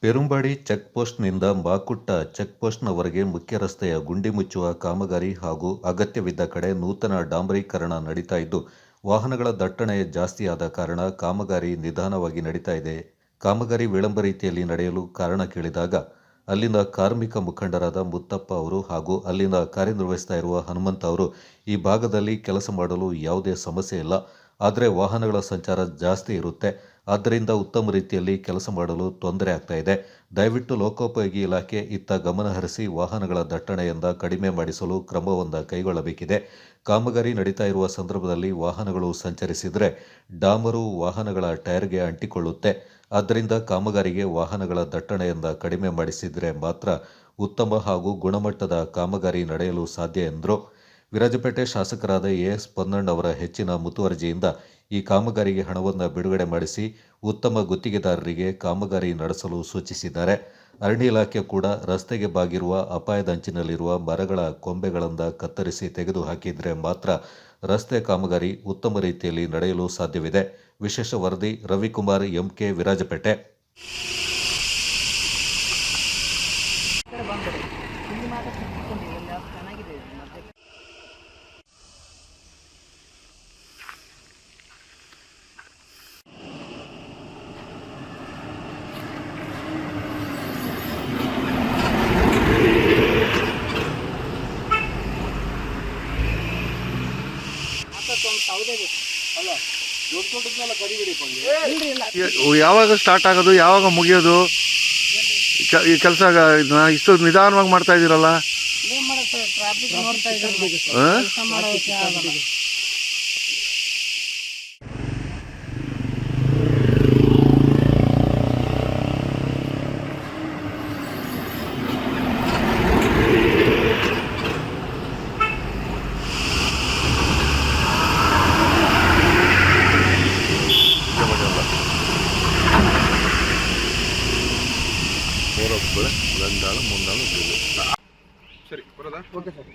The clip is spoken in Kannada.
ಪೆರುಂಬಾಡಿ ಚೆಕ್‌ಪೋಸ್ಟ್‌ನಿಂದ ಮಾಕುಟ್ಟ ಚೆಕ್‌ಪೋಸ್ಟ್‌ನವರೆಗೆ ಮುಖ್ಯ ರಸ್ತೆಯ ಗುಂಡಿ ಮುಚ್ಚುವ ಕಾಮಗಾರಿ ಹಾಗೂ ಅಗತ್ಯವಿದ್ದ ಕಡೆ ನೂತನ ಡಾಂಬರೀಕರಣ ನಡೀತಾ ಇದ್ದು, ವಾಹನಗಳ ದಟ್ಟಣೆ ಜಾಸ್ತಿಯಾದ ಕಾರಣ ಕಾಮಗಾರಿ ನಿಧಾನವಾಗಿ ನಡೀತಾ ಇದೆ. ಕಾಮಗಾರಿ ವಿಳಂಬ ರೀತಿಯಲ್ಲಿ ನಡೆಯಲು ಕಾರಣ ಕೇಳಿದಾಗ, ಅಲ್ಲಿನ ಕಾರ್ಮಿಕ ಮುಖಂಡರಾದ ಮುತ್ತಪ್ಪ ಅವರು ಹಾಗೂ ಅಲ್ಲಿನ ಕಾರ್ಯನಿರ್ವಹಿಸ್ತಾ ಇರುವ ಹನುಮಂತ ಅವರು, ಈ ಭಾಗದಲ್ಲಿ ಕೆಲಸ ಮಾಡಲು ಯಾವುದೇ ಸಮಸ್ಯೆ ಇಲ್ಲ, ಆದರೆ ವಾಹನಗಳ ಸಂಚಾರ ಜಾಸ್ತಿ ಇರುತ್ತೆ. ಆದ್ದರಿಂದ ಉತ್ತಮ ರೀತಿಯಲ್ಲಿ ಕೆಲಸ ಮಾಡಲು ತೊಂದರೆ ಆಗ್ತಾ ಇದೆ. ದಯವಿಟ್ಟು ಲೋಕೋಪಯೋಗಿ ಇಲಾಖೆ ಇತ್ತ ಗಮನ ಹರಿಸಿ ವಾಹನಗಳ ದಟ್ಟಣೆಯಿಂದ ಕಡಿಮೆ ಮಾಡಿಸಲು ಕ್ರಮವನ್ನು ಕೈಗೊಳ್ಳಬೇಕಿದೆ. ಕಾಮಗಾರಿ ನಡೀತಾ ಇರುವ ಸಂದರ್ಭದಲ್ಲಿ ವಾಹನಗಳು ಸಂಚರಿಸಿದರೆ ಡಾಮರು ವಾಹನಗಳ ಟೈರ್ಗೆ ಅಂಟಿಕೊಳ್ಳುತ್ತೆ. ಆದ್ದರಿಂದ ಕಾಮಗಾರಿಗೆ ವಾಹನಗಳ ದಟ್ಟಣೆಯಿಂದ ಕಡಿಮೆ ಮಾಡಿಸಿದರೆ ಮಾತ್ರ ಉತ್ತಮ ಹಾಗೂ ಗುಣಮಟ್ಟದ ಕಾಮಗಾರಿ ನಡೆಯಲು ಸಾಧ್ಯ ಎಂದರು. ವಿರಾಜಪೇಟೆ ಶಾಸಕರಾದ ಎಸ್ ಪೊನ್ನಣ್ಣ ಅವರ ಹೆಚ್ಚಿನ ಮುತುವರ್ಜಿಯಿಂದ ಈ ಕಾಮಗಾರಿಗೆ ಹಣವನ್ನು ಬಿಡುಗಡೆ ಮಾಡಿಸಿ ಉತ್ತಮ ಗುತ್ತಿಗೆದಾರರಿಗೆ ಕಾಮಗಾರಿ ನಡೆಸಲು ಸೂಚಿಸಿದ್ದಾರೆ. ಅರಣ್ಯ ಇಲಾಖೆ ಕೂಡ ರಸ್ತೆಗೆ ಬಾಗಿರುವ ಅಪಾಯದಂಚಿನಲ್ಲಿರುವ ಮರಗಳ ಕೊಂಬೆಗಳಿಂದ ಕತ್ತರಿಸಿ ತೆಗೆದು ಹಾಕಿದರೆ ಮಾತ್ರ ರಸ್ತೆ ಕಾಮಗಾರಿ ಉತ್ತಮ ರೀತಿಯಲ್ಲಿ ನಡೆಯಲು ಸಾಧ್ಯವಿದೆ. ವಿಶೇಷ ವರದಿ ರವಿಕುಮಾರ್ ಎಂಕೆ, ವಿರಾಜಪೇಟೆ. ಯಾವಾಗ ಸ್ಟಾರ್ಟ್ ಆಗೋದು, ಯಾವಾಗ ಮುಗಿಯೋದು? ಈ ಕೆಲಸ ಇಷ್ಟು ನಿಧಾನವಾಗಿ ಮಾಡ್ತಾ ಇದ್ದೀರಲ್ಲ. ಸರಿ ಬರೋದಾ? Okay sir.